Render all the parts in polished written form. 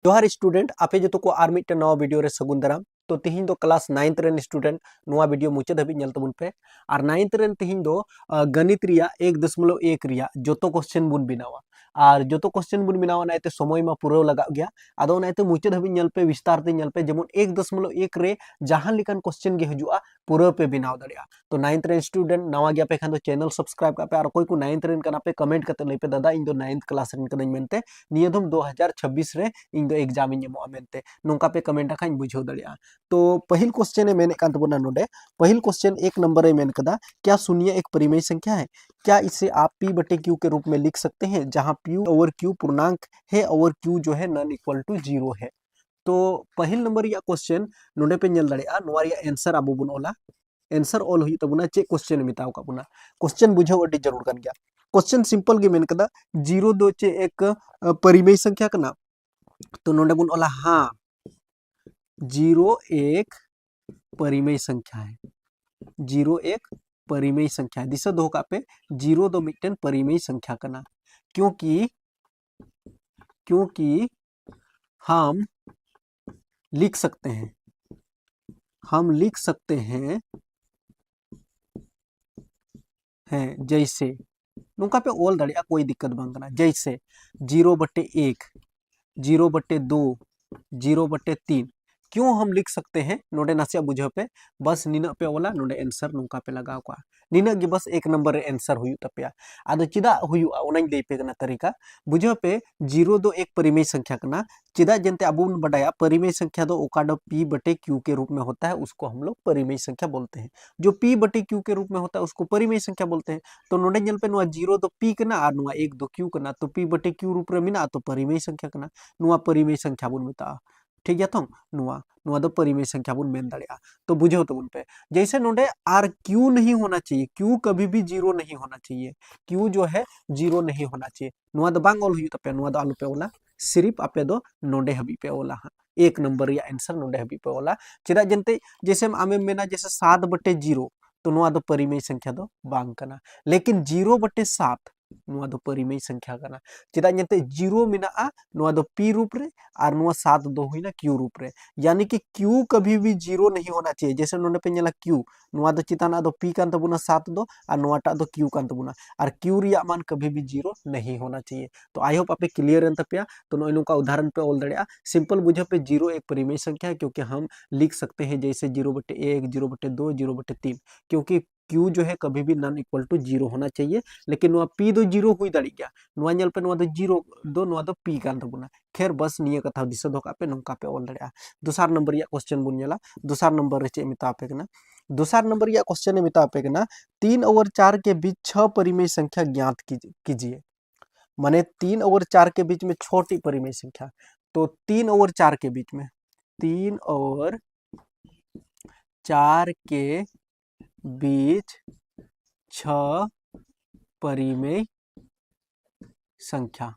जोहार स्टूडेंट आपे जो को आर मिट्टे नवा वीडियो रे सगुन दाराम तो तिहिन दो क्लास 9th रेन स्टूडेंट नवा वीडियो मुचाद धाबी नेल तबुन पे और 9th रेन तिहिन दो गणित रिया 1.1 रिया जोतो क्वेश्चन बुन बिनावा और जोतो क्वेश्चन बुन बिनावा नाइते समय मा पूरा लगा गया आदो नाइते मुचाद धाबी नेल पे विस्तार ते नेल पे जेमन 1.1 रे जहां लिकान क्वेश्चन गे हजुआ पूरा पे बिनाव दाड़िया तो 9th रेन स्टूडेंट नवा गया पे खान दो चैनल सब्सक्राइब का पे और कोई को 9th रेन कना पे कमेंट करते लई पे दादा इन दो 9th क्लास रेन कनाई मेनते नियदम 2026 रे इन दो एग्जाम इन मेनते नोंका पे कमेंट खान बुझाव दाड़िया तो पहिल क्वेश्चन ए मेने कान तबना नोडे पहिल क्वेश्चन 1 नंबर ए मेन कदा क्या शून्य एक परिमेय संख्या है क्या इसे आप p बटे q के रूप में लिख सकते हैं जहां p ओवर q पूर्णांक है और q जो है नॉन इक्वल टू 0 है तो पहिल नंबर या क्वेश्चन नोडे पे नेल दाड़िया नोवा रिया आंसर आबो बुन ओला आंसर ऑल हुई तबना चे क्वेश्चन मिताव का बुना क्वेश्चन बुझाव अड्डी जरूर कान गया क्वेश्चन सिंपल गे मेन कदा 0 दो चे एक परिमेय संख्या कना तो नोडे बुन ओला हां 0 एक परिमेय संख्या है 0 एक परिमेय संख्या है दिशा दो का पे 0 दो मिटन परिमेय संख्या कना क्योंकि क्योंकि हम लिख सकते हैं जैसे नुका पे ओल दड़िया कोई दिक्कत बांग कना जैसे 0 बटे 1 0 बटे 2 0 बटे 3 क्यों हम लिख सकते हैं नोडे नासिया बुझे पे बस निना पे ओला नोडे आंसर नुका पे लगाव का निना गे बस एक नंबर रे आंसर हुयु तपेया आदो चिदा हुयु ओनाई लई पे कना तरीका बुझे पे 0 दो एक परिमेय संख्या कना चिदा जंते अब उन बढ़ाया परिमेय संख्या दो ओकाडो p बटे q के रूप में होता है उसको हम लोग परिमेय संख्या बोलते हैं जो p बटे q के रूप में होता है उसको परिमेय संख्या बोलते हैं तो नोडे जल पे नुआ 0 दो p कना और नुआ 1 दो q कना तो p बटे q रूप रे मिना तो परिमेय संख्या कना नुआ परिमेय संख्या बुन मेता ठीक है तो नुआ नुआ दो परिमेय संख्या बुन मेन दाड़िया तो बुझो तो बुन पे जैसे नोडे आर क्यू नहीं होना चाहिए क्यू कभी भी 0 नहीं होना चाहिए क्यू जो है 0 नहीं होना चाहिए नुआ दो बांग ऑल हुई तपे नुआ दो आलू पे ओला सिर्फ आपे दो नोडे हबी पे ओला हाँ एक नंबर या आंसर नोडे हबी पे ओला चिदा जंते जैसे आमे मेना जैसे 7 बटे 0 तो नुआ दो परिमेय संख्या दो बांग कना लेकिन 0 बटे 7 नुआ दो परिमेय संख्या कना चिदा जंते 0 मिना नुआ दो p रूप रे और नुआ 7 दो हुई ना q रूप रे यानी कि q कभी भी 0 नहीं होना चाहिए जैसे नोडे पे नेला q नुआ दो चिताना दो p कान तबुना 7 दो और नुआ टा दो q कान तबुना और q रिया मान कभी भी 0 नहीं होना चाहिए तो आई होप आपे क्लियर एन तपिया तो नोई नुका उदाहरण पे ओल दड़िया सिंपल बुझे पे 0 एक परिमेय संख्या है क्योंकि हम लिख सकते हैं जैसे 0 बटे 1 0 बटे 2 0 बटे 3 क्योंकि q जो है कभी भी नॉन इक्वल टू 0 होना चाहिए लेकिन नुआ p दो 0 हुई दाड़ी गया नुआ नेल पे नुआ दो 0 दो नुआ दो p कान तबुना खैर बस निये कथा दिशा दो का पे नंका पे ओल दड़िया दोसार नंबर या क्वेश्चन बुन नेला दोसार नंबर रे चे मिता पे कना दोसार नंबर या क्वेश्चन ने मिता पे कना 3 और 4 के बीच 6 परिमेय संख्या ज्ञात कीजिए माने 3 और 4 के बीच में छोटी परिमेय संख्या तो 3 और 4 के बीच में 3 और 4 के बीच 6 परिमेय संख्या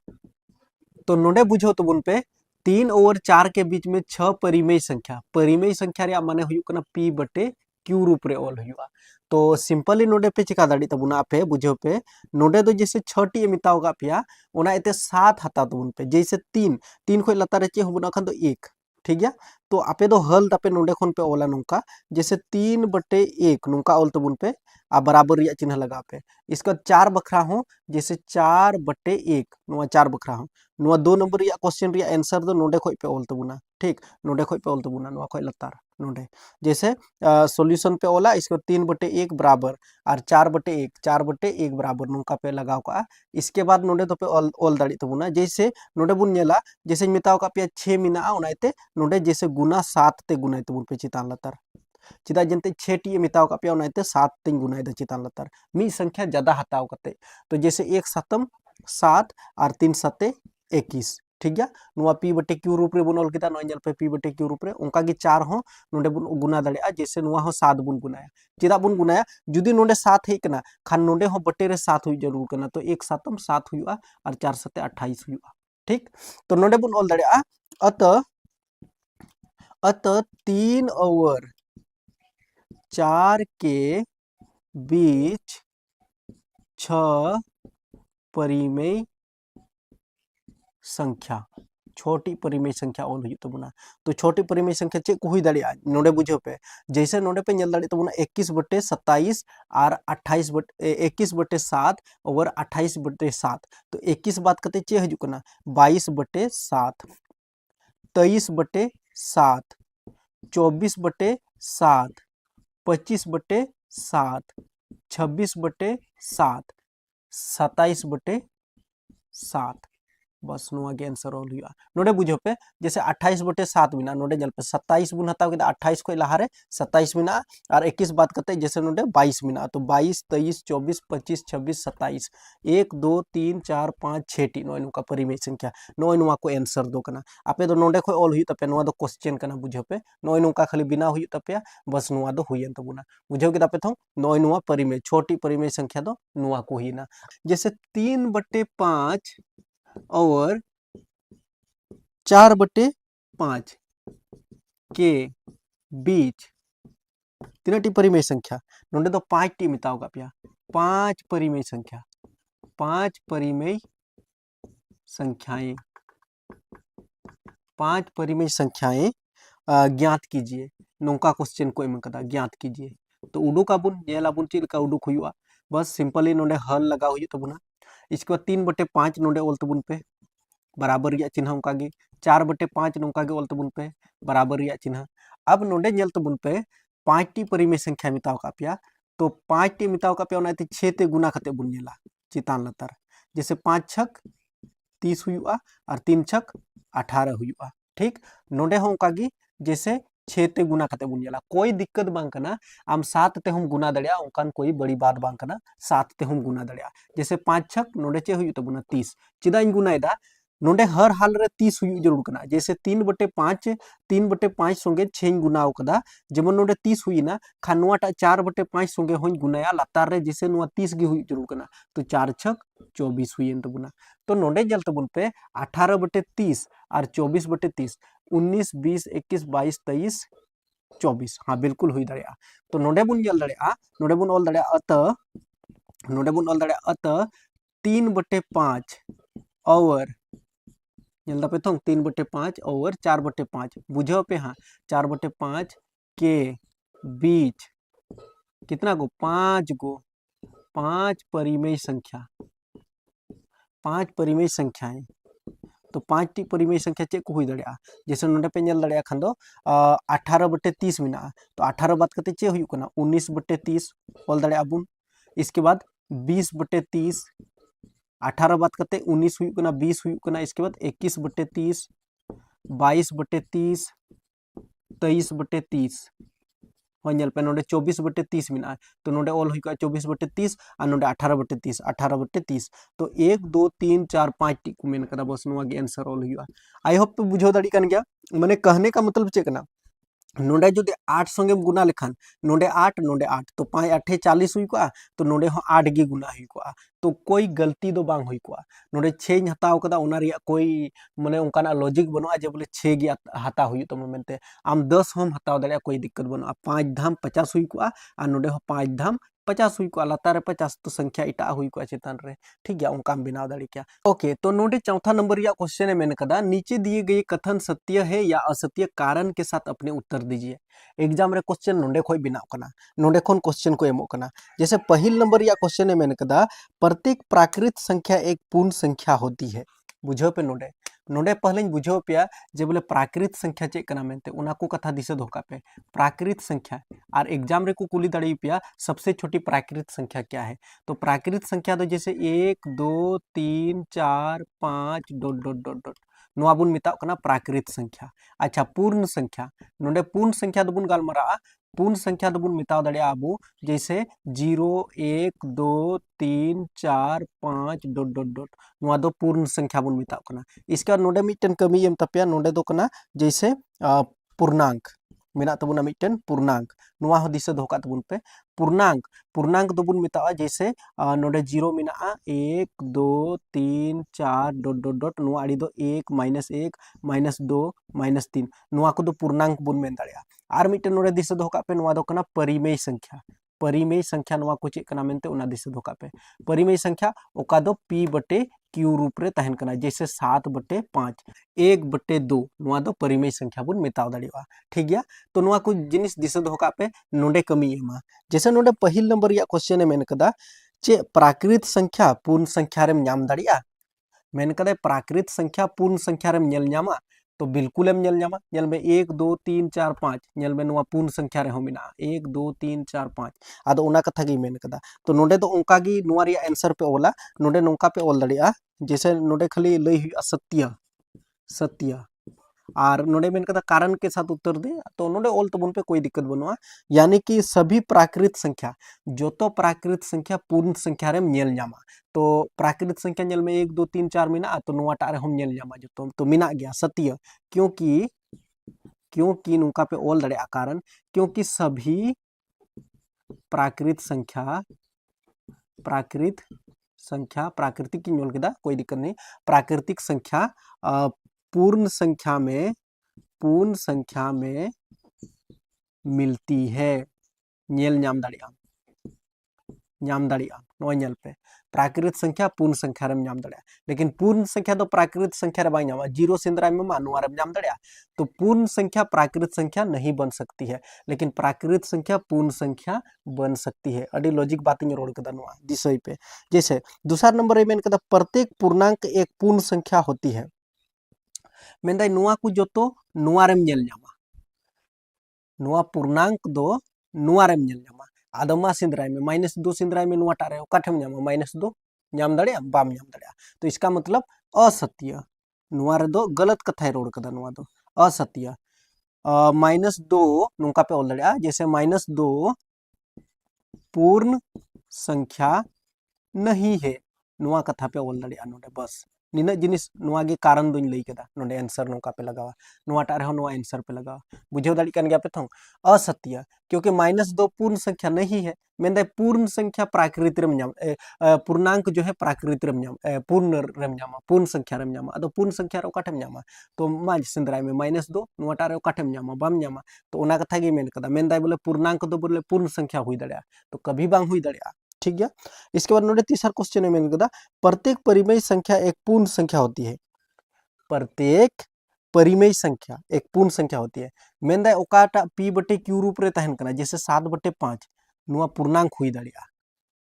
तो नोडे बुझो तो बुन पे 3 और 4 के बीच में 6 परिमेय संख्या रे माने हुयु कना p बटे q रूप रे ओल हुआ तो सिंपली नोडे पे चिका दाड़ी तबुना पे बुझो पे नोडे दो जैसे 6टी मिताओ गा पिया ओना एते 7 हता तबुन पे जैसे 3 3 खोय लतारे चे हुबना खन तो 1 ठीक गया तो आपे दो हल तपे नोडे खन पे ओला नुका जैसे 3 बटे 1 नुका ओल तबुन पे आ बराबर रिया चिन्ह लगा पे इसका 4 बखरा हो जैसे 4 बटे 1 नुआ 4 बखरा हो नुआ 2 नंबर रिया क्वेश्चन रिया आंसर दो नोडे खोय पे ओल तबुना ठीक नोडे खोय पे ओल तबुना नुआ खोय लतार नोडे जैसे सॉल्यूशन पे ओला इसको 3 बटे 1 बराबर और 4 बटे 1 बराबर नुका पे लगाव का इसके बाद नोडे तो पे ओल दाड़ी तबुना जैसे नोडे बुन नेला जैसे मिताव का पे 6 मिना ओनाइते नोडे जैसे गुना 7 ते गुना तबुन पे चितान लतार चिदा जंते 6टी मिताव का पे ओनाइते 7 ते गुना द चितान लतार मी संख्या ज्यादा हताव करते तो जैसे 1 7 7 और 3 7 21 ठीक गया नुआ p बटे q रूप रे बनल किता नोजल पे p बटे q रूप रे उनका की 4 हो नोडे बुन गुना दड़िया जैसे नुआ हो 7 बुन गुनाया चिदा बुन गुनाया जुदी नोडे 7 है कना खान नोडे हो बटे रे 7 हुई जरूर कना तो 1 7 7 हुआ और 4 7 28 हुआ ठीक तो नोडे बुन ओल दड़िया अत 3 और 4 के बीच 6 परिमेय संख्या छोटी परिमेय संख्या ऑल हुई तबना तो छोटी परिमेय संख्या चेक को हुई दाड़िया नोडे बुझो पे जैसे नोडे पे नल दाड़े तबना 21/27 और 21/7 और 28/7 तो 21 बात करते चे हजू कना 22/7 23/7 24/7 25/7 26/7 27/7 बस नुआ के आंसर ऑल हुआ नोडे बुझो पे जैसे 28/7 बिना नोडे जल पे 27 बुन हताव के 28 को लहारे 27 बिना और 21 बात करते जैसे नोडे 22 बिना तो 22 23 24 25 26 27 1 2 3 4 5 6 टी नोय नुका परिमेय संख्या नोय नुआ को आंसर दो कना आपे दो नोडे को ऑल हुई तपे नुआ दो क्वेश्चन कना बुझो पे नोय नुका खाली बिना हुई तपे बस नुआ दो हुईन तबुना बुझो के तपे थो नोय नुआ परिमेय छोटी परिमेय संख्या दो नुआ को हुईना जैसे 3/5 और 4/5 के बीच तीन टी परिमेय संख्या नोडे तो 5 टी मिताओ का पिया 5 परिमेय संख्या 5 परिमेय संख्याएं 5 परिमेय संख्याएं ज्ञात कीजिए नौका क्वेश्चन को एम कदा ज्ञात कीजिए तो उडुक आबुन नेल आबुन चेद का उडुक हुआ बस सिंपली नोडे हल लगा हुई तबुना इसके बाद 3/5 नोडे ऑल तबुन पे बराबर या चिन्ह उनका गे 4/5 नौका गे ऑल तबुन पे बराबर या चिन्ह अब नोडे नेल तबुन पे 5 टी परिमेय संख्या मिताओ का पिया तो 5 टी मिताओ का पिया ओनाते 6 ते गुना खते बुन नेला चितान लतार जैसे 5 छक 30 हुआ और 3 छक 18 हुआ ठीक नोडे हो उनका गे जैसे 6 ते गुना खते बुन नेला कोई दिक्कत बांग कना आम 7 ते हम गुना दड़िया उनकान कोई बड़ी बात बांग कना 7 ते हम गुना दड़िया जैसे 5 छक नोडे चे हुई तबुना 30 चिदा इन गुना एदा नोडे हर हाल रे 30 हुई जरूर कना जैसे 3/5 संगे 6 गुना कदा जेमन नोडे 30 हुई ना खानुआटा 4/5 संगे होई गुनाया लतार रे जैसे नुआ 30 गे हुई जरूर कना तो 4 छक 24 हुई तबुना तो नोडे जल तबुन पे 18/30 और 24/30 19 20 21 22 23 24 हाँ बिल्कुल हुई दड़िया तो नोडे बुन जल दड़िया नोडे बुन ऑल दड़िया अत 3/5 और 3/5 और 4/5 बुझो पे हाँ 4/5 के बीच कितना गो 5 परिमेय संख्या 5 परिमेय संख्याएं तो 5 टी परिमेय संख्या चेक को हुई दड़िया जैसे नोडे पे नेल दड़िया खान दो 18/30 मिना तो 18 बात करते चे हुई कना 19/30 ऑल दड़िया बुन इसके बाद 20/30 18 बात करते 19 हुई कना 20 हुई कना इसके बाद 21/30 22/30 23/30 होंजल पे नोडे 24/30 मिना तो नोडे ऑल हुई का 24/30 और नोडे 18/30 तो 1 2 3 4 5 टी को मेन कदा बस नुआ के आंसर ऑल हुआ आई होप पे बुझो दड़ी कन गया माने कहने का मतलब चेक ना नोडे जो 8 संगे गुना लेखान नोडे 8 तो 5 8 40 हुई को तो नोडे हो 8 गे गुना हुई को तो कोई गलती दो बांग हुई को नोडे 6 हताव कदा ओना रिया कोई माने उनकाना लॉजिक बनुआ जे बोले 6 गे हता हुई तो मेनते आम 10 हम हताव दड़िया कोई दिक्कत बनुआ 5 धाम 50 हुई को आ नोडे हो 5 धाम 50 हुई को लतार 50 तो संख्या इटा हुई को चेतन रे ठीक है उनका बिना दड़ी क्या ओके तो नोडे चौथा नंबर या क्वेश्चन है मैंने कदा नीचे दिए गए कथन सत्य है या असत्य कारण के साथ अपने उत्तर दीजिए एग्जाम रे क्वेश्चन नोडे खोई बिनाव कना नोडे खोन क्वेश्चन को एमो कना जैसे पहल नंबर या क्वेश्चन है मैंने कदा प्रत्येक प्राकृत संख्या एक पूर्ण संख्या होती है बुझो पे नोडे नोडे पहले बुझो पे जे बोले प्राकृत संख्या चेक कना मेनते उना को कथा दिसे धोका पे प्राकृत संख्या और एग्जाम रे को कुली दड़ी पे सबसे छोटी प्राकृत संख्या क्या है तो प्राकृत संख्या तो जैसे 1 2 3 4 5 डॉट डॉट डॉट डॉट नुआ बुन मिताव कना प्राकृत संख्या अच्छा पूर्ण संख्या नोडे पूर्ण संख्या दोबुन गालमरा पूर्ण संख्या दोबुन मिताव दड़िया आबू जैसे 0 1 2 3 4 5 डॉट डॉट डॉट नुआ दो पूर्ण संख्या बुन मिताव कना इसके बाद नोडे मिटन कमी एम तपिया नोडे दो कना जैसे पूर्णांक मेना तबुना मिटन पूर्णांक नुआ हो दिसे धोका तबुन पे पूर्णांक दोबुन मितावा जैसे नोडे 0 मिना 1 2 3 4 डॉट डॉट डॉट नुआ आड़ी दो 1 -1 -2 -3 नुआ को दो पूर्णांक बुन मेन दड़िया आर मिटन नोडे दिसे धोका पे नुआ दो कना परिमेय संख्या नुआ को चेक कना मेनते उना दिसे धोका पे परिमेय संख्या ओका दो p/n क्यू रूप रे तहन कना जैसे 7/5 1/2 नोआ दो परिमेय संख्या बुन मेताव दाड़िया ठीक गया। तो नोआ कुछ जिनिस दिशा दो का पे नोडे कमी एमा जैसे नोडे पहिल नंबर या क्वेश्चन ए मेन कदा चे प्राकृत संख्या पूर्ण संख्या रेम नाम दाड़िया मेन कदा प्राकृत संख्या पूर्ण संख्या रेम नेल नामा तो बिल्कुल एम नेल नामा नेल में 1 2 3 4 5 नेल में नोआ पूर्ण संख्या रे हो मिना 1 2 3 4 5 आदो उना कथा गी मेन कदा तो नोडे तो उनका गी नोआ रिया आंसर पे ओला नोडे नोंका पे ओल दाड़िया जैसे नोडे खाली लई हुई सत्य सत्य और नोडे मेन कदा कारण के साथ उत्तर दे तो नोडे ओल तबन पे कोई दिक्कत बनुआ यानी कि सभी प्राकृत संख्या जो तो प्राकृत संख्या पूर्ण संख्या रे नेल नामा तो प्राकृत संख्या नेल में 1 2 3 4 मिना तो नोआटा रे हम नेल नामा जो तो मिना गया सत्य क्योंकि क्योंकि नुका पे ओल दड़े कारण क्योंकि सभी प्राकृत संख्या प्राकृतिक की नोल केदा कोई दिक्कत नहीं प्राकृतिक संख्या पूर्ण संख्या में मिलती है नेल नाम दाड़िया नोय नेल पे प्राकृत संख्या पूर्ण संख्या रे नाम दाड़िया लेकिन पूर्ण संख्या तो प्राकृत संख्या रे बाय नामा जीरो सेंद्राय में मानुआ रे नाम दाड़िया तो पूर्ण संख्या प्राकृत संख्या नहीं बन सकती है लेकिन प्राकृत संख्या पूर्ण संख्या बन सकती है अडी लॉजिक बात रोड कदा नोआ दिसय पे जैसे दूसरा नंबर रे मेन कदा प्रत्येक पूर्णांक एक पूर्ण संख्या होती है मेनदाय नोआ को जोतो नोआ रेम नेल नामा नोआ पूर्णांक दो नोआ रेम नेल नामा आदमा सिंद्राय में -2 सिंद्राय में नोआ टारे ओकाठम नामा -2 नाम दाड़िया बाम नाम दाड़िया तो इसका मतलब असत्य नोआ रे दो गलत कथा रोड कदा नोआ दो असत्य -2 नुका पे ओल दाड़िया जैसे -2 पूर्ण संख्या नहीं है नोआ कथा पे ओल दाड़िया नोडे बस निना जिनिस नोआ गे कारण दोइन लई केदा नोडे आंसर नोका पे लगावा नोआ टारे हो नोआ आंसर पे लगावा बुझेव दाड़ी कन गया पे थों असत्य क्योंकि -2 पूर्ण संख्या नहीं है मेंदे पूर्ण संख्या प्राकृत रेम नाम पूर्णांक जो है प्राकृत रेम नाम पूर्ण रेम नामा पूर्ण संख्या रेम नामा अदो पूर्ण संख्या रे ओकाठम नामा तो मा सिंद्राय में -2 नोआ टारे ओकाठम नामा बाम नामा तो ओना कथा गे मेन कदा मेंदाय बोले पूर्णांक दो बोले पूर्ण संख्या हुई दाड़िया तो कभी बांग हुई दाड़िया ठीक है। इसके बाद नोडे तीसरा क्वेश्चन में कदा प्रत्येक परिमेय संख्या एक पूर्ण संख्या होती है प्रत्येक परिमेय संख्या एक पूर्ण संख्या होती है मेंदाय ओकाटा p/q रूप रे तहन कना जैसे 7/5 नुआ पूर्णांक हुई दाड़िया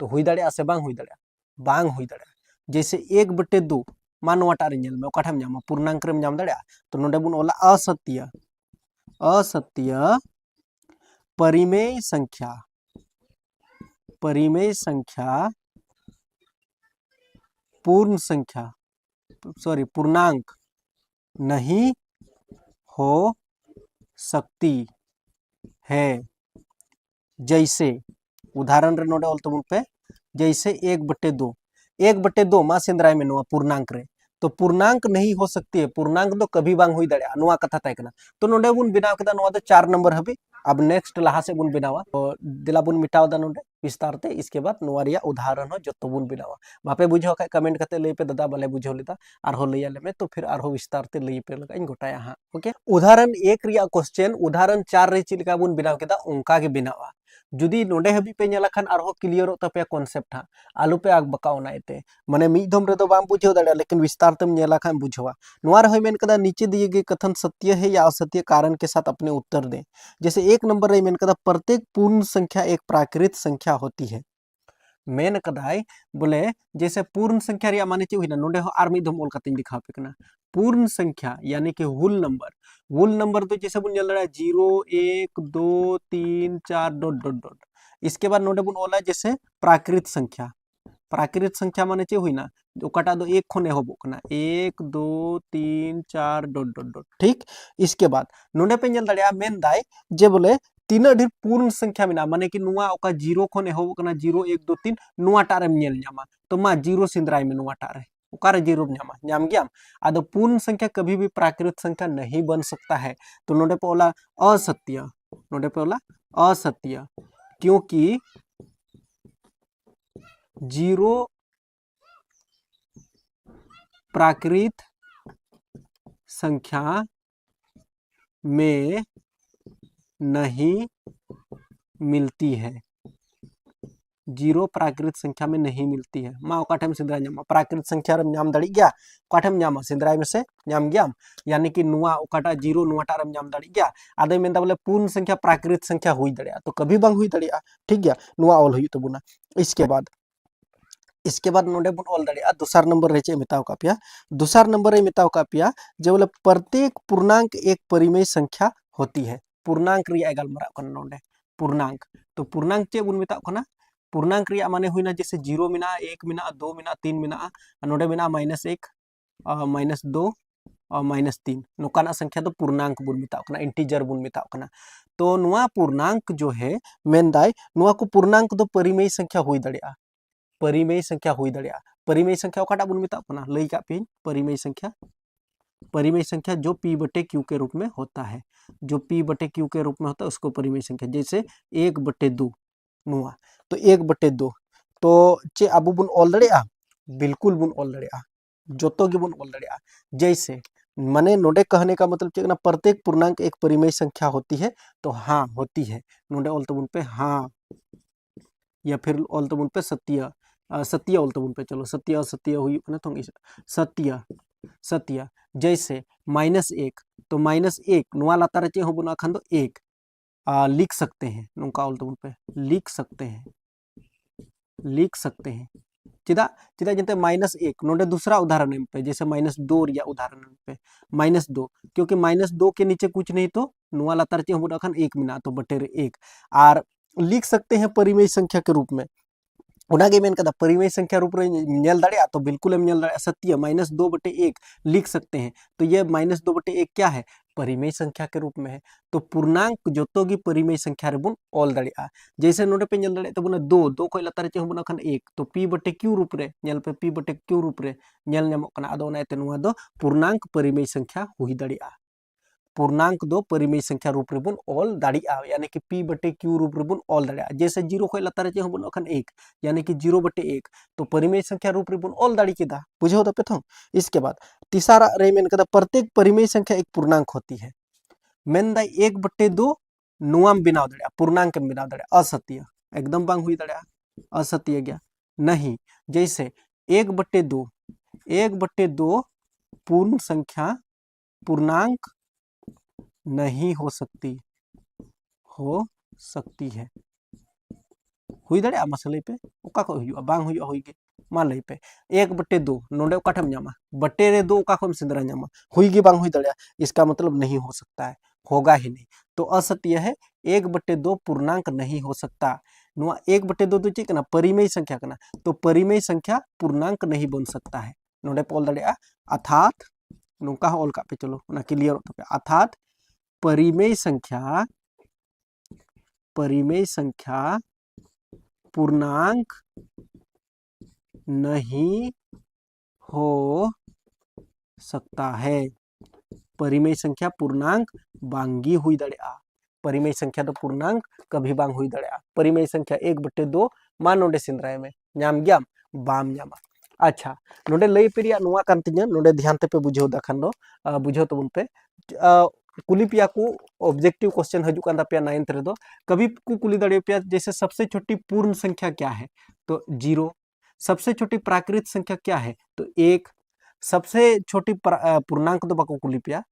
तो हुई दाड़िया से बांग हुई दाड़िया जैसे 1/2 मान नोआटा रे नेल में ओकाठम नामा पूर्णांक रेम नाम दाड़िया तो नोडे बुन ओला असत्य परिमेय संख्या पूर्णांक नहीं हो सकती है जैसे उदाहरण रे नोडे ओल पे जैसे 1/2 मा सेंद्राय में नोआ पूर्णांक रे तो पूर्णांक नहीं हो सकती है पूर्णांक तो कभी बांग हुई दाड़िया नोआ कथा तय कना तो नोडे बुन बिनाव केदा नोआ दो 4 नंबर हबी अब नेक्स्ट लहा से बुन बिनावा तो दिला बुन मिटाव दा नोडे विस्तार ते इसके बाद नोआ रिया उदाहरण हो जतो बुन बिनावा बापे बुझो का कमेंट कते लई पे दादा बाले बुझो लेदा और हो लैया ले में तो फिर और हो विस्तार ते लई पे लगा इन गोटाया हां ओके उदाहरण 1 रिया क्वेश्चन उदाहरण 4 रे चिलका बुन बिनाव केदा उनका के बिनावा जुदी नोडे हबी पे नेला खान और हो क्लियर तपे कॉन्सेप्ट हा आलू पे आग बकावना एते माने मी धम रे दो बाम बुझो दाड़ा लेकिन विस्तार तम नेला खान बुझवा नोआर होय मेन कदा नीचे दिए गए कथन सत्य है या असत्य कारण के साथ अपने उत्तर दें जैसे 1 नंबर रे मेन कदा प्रत्येक पूर्ण संख्या एक प्राकृत संख्या होती है मेन कदाय बोले जैसे पूर्ण संख्या रिया माने चे हुइना नोडे हो आर मी धम ओल कतिन दिखा पे कना पूर्ण संख्या यानी कि हुल नंबर तो जैसे बुन जलड़ा 0 1 2 3 4 डॉट डॉट डॉट इसके बाद नोडे बुन ओला जैसे प्राकृत संख्या माने चे हुइना ओकाटा दो एक खोने होबो कना 1 2 3 4 डॉट डॉट डॉट ठीक इसके बाद नोडे पे जल दड़िया मेन दाय जे बोले तीन ढेर पूर्ण संख्या में माने कि नुआ ओका 0 खोने होबो कना 0 1 2 3 नुआ टारे नेल न्यामा तो मा 0 सिंद्राय में नुआ टारे ओकारे 0 न्यामा न्याम गया आदो पूर्ण संख्या कभी भी प्राकृत संख्या नहीं बन सकता है तो नोडे पे ओला असत्य क्योंकि 0 प्राकृत संख्या में नहीं मिलती है जीरो प्राकृत संख्या में नहीं मिलती है मा ओकाठेम सिंद्रा ᱧᱟᱢᱟ प्राकृत संख्या रम ᱧᱟᱢ दाड़ी गया ओकाठेम ᱧᱟᱢᱟ सिंद्राय में से ᱧᱟᱢ गयाम यानी कि नुआ ओकाटा जीरो नुआटा रम ᱧाम दाड़ी गया आदे मेंदा बोले पूर्ण संख्या प्राकृत संख्या हुई दाड़िया तो कभी बांग हुई दाड़िया ठीक गया नुआ ऑल हुई तबुना इसके बाद नोडे बुन ऑल दाड़िया दूसर नंबर रे चे मेताव का पिया दूसर नंबर रे मेताव का पिया जे बोले प्रत्येक पूर्णांक एक परिमेय संख्या होती है पूर्णांक रिया गलमरा कन नोडे पूर्णांक तो पूर्णांक चे बुन मेताव कना पूर्णांक रिया माने हुईना जैसे जीरो मिना एक मिना दो मिना तीन मिना नोडे मिना माइनस एक माइनस दो और माइनस तीन नोकाना संख्या तो पूर्णांक बुन मेताव कना इंटीजर बुन मेताव कना तो नुआ पूर्णांक जो है मेनदाय नुआ को पूर्णांक तो परिमेय संख्या हुई दाड़िया परिमेय संख्या हुई दाड़िया परिमेय संख्या ओकाटा बुन मेताव कना लई का पिन परिमेय संख्या जो p बटे q के रूप में होता है जो p बटे q के रूप में होता है उसको परिमेय संख्या जैसे 1/2 नुआ तो 1/2 तो चे अबु बुन ऑल दाड़िया बिल्कुल बुन ऑल दाड़िया जोतो गे बुन ऑल दाड़िया जैसे माने नोडे कहने का मतलब चेक ना प्रत्येक पूर्णांक एक परिमेय संख्या होती है तो हाँ होती है नोडे ऑल तबुन पे हाँ या फिर ऑल तबुन पे सत्य सत्य ऑल तबुन पे चलो सत्य सत्य हुई ना तो सत्य सत्य जैसे -1 तो -1 नुआ लातार चे हो बुना खान दो 1 लिख सकते हैं नुका ऑल तबुन पे लिख सकते हैं चिदा चिदा जंते -1 नोडे दूसरा उदाहरण पे जैसे -2 रिया उदाहरण पे -2 क्योंकि -2 के नीचे कुछ नहीं तो नुआ लातार चे हो बुना खान 1 मिना तो बटेर 1 और लिख सकते हैं परिमेय संख्या के रूप में उनागे मेन कदा परिमेय संख्या रूप रे नेल दाड़िया तो बिल्कुल हम नेल दाड़िया सत्य -2/1 लिख सकते हैं तो ये -2/1 क्या है परिमेय संख्या के रूप में है तो पूर्णांक जोतो गी परिमेय संख्या रे बुन ऑल दाड़िया जैसे नोडे पे नेल दाड़िया तबुना 2 को लतार चे बुना खान 1 तो p/q रूप रे नेल पे p/q रूप रे नेल ᱧᱟᱢᱚᱜ कना आदो नाते नुआ दो पूर्णांक परिमेय संख्या हुई दाड़िया पूर्णांक दो परिमेय संख्या रूप रेबुन ऑल दाड़िया यानी कि p/q रूप रेबुन ऑल दाड़िया जैसे 0 खोय लतार चे हबुन अखन 1 यानी कि 0/1 तो परिमेय संख्या रूप रेबुन ऑल दाड़ी केदा बुझो द प्रथम इसके बाद तीसरा रे मेन कदा प्रत्येक परिमेय संख्या एक पूर्णांक होती है मेन दा 1/2 नुआम बिनाव दाड़िया पूर्णांक में बिनाव दाड़िया असत्य एकदम बांग हुई दाड़िया असत्य गया नहीं जैसे 1/2 पूर्ण संख्या पूर्णांक नहीं हो सकती है हुई दाड़िया मसले पे ओका को हुई बांग हुई हुई के मान लई पे 1/2 नोडे ओकाठम ᱧामा बटे रे 2 ओका को सिंदरा ᱧामा हुई गे बांग हुई दाड़िया इसका मतलब नहीं हो सकता है होगा ही नहीं तो असत्य है 1/2 पूर्णांक नहीं हो सकता नुआ 1/2 तो चेक ना परिमेय संख्या कना तो परिमेय संख्या पूर्णांक नहीं बन सकता है नोडे पोल दाड़िया अर्थात नुका ऑल का पे चलो ना क्लियर तो पे अर्थात परिमेय संख्या पूर्णांक नहीं हो सकता है परिमेय संख्या पूर्णांक बांगी हुई दाड़िया परिमेय संख्या तो पूर्णांक कभी बांग हुई दाड़िया परिमेय संख्या 1/2 मान नोडे सिंद्राय में ᱧाम गयाम बाम ᱧामा अच्छा नोडे लई पेरिया नुआ कान तिnya नोडे ध्यान ते पे बुझो दाखन दो बुझो तबुन पे कुली पिया को ऑब्जेक्टिव क्वेश्चन हजू कान पे 9th रे दो कभी को कुली दाड़े पे जैसे सबसे छोटी पूर्ण संख्या क्या है तो 0 सबसे छोटी प्राकृत संख्या क्या है तो 1 सबसे छोटी पूर्णांक तो बाको कुली पिया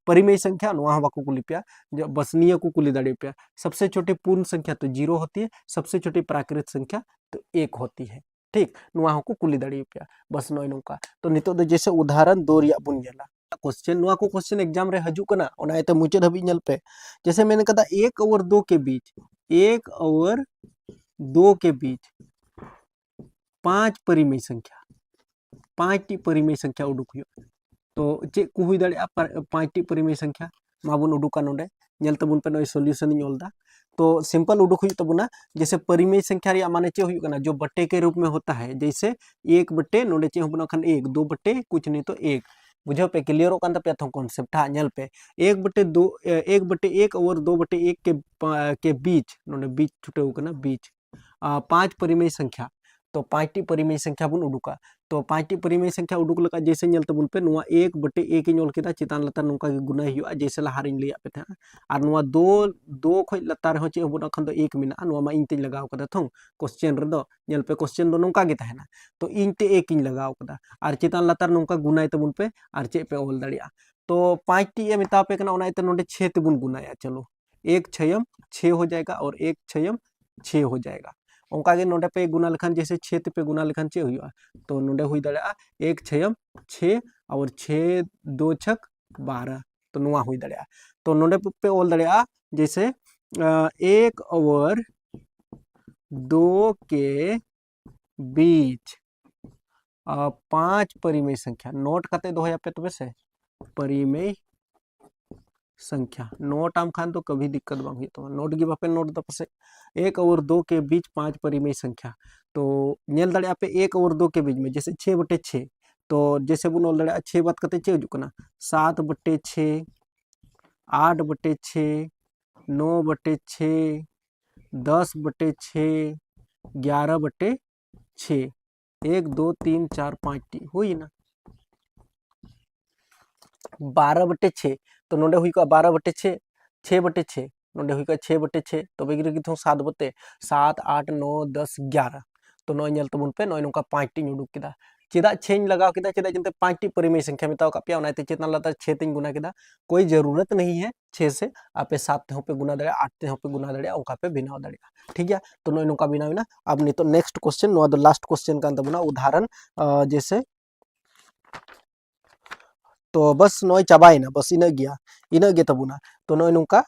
परिमेय संख्या नुआ बाको कुली पिया जो बसनीय को कुली दाड़े पे सबसे छोटी पूर्ण संख्या तो 0 होती है सबसे छोटी प्राकृत संख्या तो 1 होती है ठीक नुआ को कुली दाड़े पे बस नोय नोका तो नितो दो जैसे उदाहरण 2 रिया बुन गेला क्वेश्चन नुआ को क्वेश्चन एग्जाम रे हजू कना ओना ते मुचे धबी नेल पे जैसे मैंने कहा 1 और 2 के बीच 1 और 2 के बीच 5 परिमेय संख्या 5 टी परिमेय संख्या उडुक हुई तो चे को हुई दाड़िया 5 टी परिमेय संख्या माबुन उडुका नोडे नेल तबुन पे नोय सॉल्यूशन इन ओलदा तो सिंपल उडुक हुई तबुना जैसे परिमेय संख्या रे माने चे हुई कना जो बट्टे के रूप में होता है जैसे 1 बट्टे नोडे चे हबुना खन 1 2 बट्टे कुछ नहीं तो 1 बुझो पे क्लियर होकन पे थो कॉन्सेप्ट हा नेल पे 1/2 1/1 और 2/1 के बीच नोडे बीच छुटे कना बीच 5 परिमेय संख्या तो 5टी परिमेय संख्या बन उडुका तो 5टी परिमेय संख्या उडुक लगा जैसे नल तबन पे नुआ 1 बटे 1 इन ओल केदा चितान लतार नुका के गुना हुआ जैसे लहार इन लिया पे था और नुआ 2 खय लतार हो चे बन खन दो 1 मिना नुआ मा इन ते लगाव कदा थों क्वेश्चन रे दो नल पे क्वेश्चन दो नुका के तहना तो इन ते 1 इन लगाव कदा और चितान लतार नुका गुनाय तबन पे और चे पे ओल दड़िया तो 5टी ए मेता पे कना ओना ते नोडे 6 ते बुन गुनाया चलो 1 6 6 हो जाएगा और 1 6 6 हो जाएगा उनका के नोडे पे गुना लेखान जैसे 6 पे गुना लेखान चे हुआ तो नोडे हुई दड़िया 1 6 6 और 6 2 छक 12 तो नुआ हुई दड़िया तो नोडे पे ओल दड़िया जैसे 1 और 2 के बीच 5 परिमेय संख्या नोट कते दोहया पे तो वैसे परिमेय संख्या नोट आम खान तो कभी दिक्कत बांग हुई तो नोट की बापे नोट द पसे 1 और 2 के बीच 5 परिमेय संख्या तो नेल दड़े पे 1 और 2 के बीच में जैसे 6 बटे 6 तो जैसे बुन ओल दड़े 6 बात कते चे हुजुक ना 7 बटे 6 8 बटे 6 9 बटे 6 10 बटे 6 11 बटे 6 1 2 3 4 5 टी हुई ना 12 बटे 6 तो नोडे हुई का 12 बटे 6 6 बटे 6 नोडे हुई का 6 बटे 6 तो बेगिर की 7 बटे 7 8 9 10 11 तो नॉय नल तबन पे नॉय नोका 5 टी उडुक केदा चेदा 6 लगाव केदा चेदा जंते 5 टी परिमेय संख्या मेताव का पे ओनाते चेतना लता 6 ते गुना केदा कोई जरूरत नहीं है 6 से आपे 7 ते पे गुना दड़े 8 ते पे गुना दड़े ओका पे बिनाव दड़े ठीक है तो नॉय नोका बिनाव ना अब नहीं तो next question know the last question का तबना उदाहरण जैसे तो बस नॉय चाबाइना बस इना गे तबुना तो नॉय नुका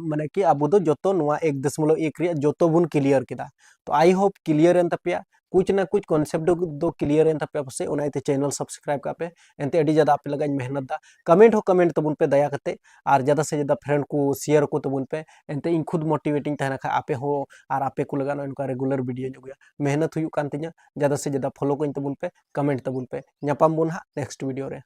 माने कि अबो दो जोतो नुआ 1.1 रिया जोतो बुन क्लियर केदा तो आई होप क्लियर एन तपिया कुछ ना कुछ कॉन्सेप्ट दो क्लियर एन तपिया पसे ओनाइते चैनल सब्सक्राइब कापे एनते अडी ज्यादा आपे लगाई मेहनत दा कमेंट हो कमेंट तबुन पे दया करते और ज्यादा से ज्यादा फ्रेंड को शेयर को तबुन पे एनते इन खुद मोटिवेटिंग तहना खा आपे हो और आपे को लगा इनका रेगुलर वीडियो जुगया मेहनत हुई कान तिया ज्यादा से ज्यादा फॉलो को इन तबुन पे कमेंट तबुन पे न्यापाम बुन हा नेक्स्ट वीडियो रे।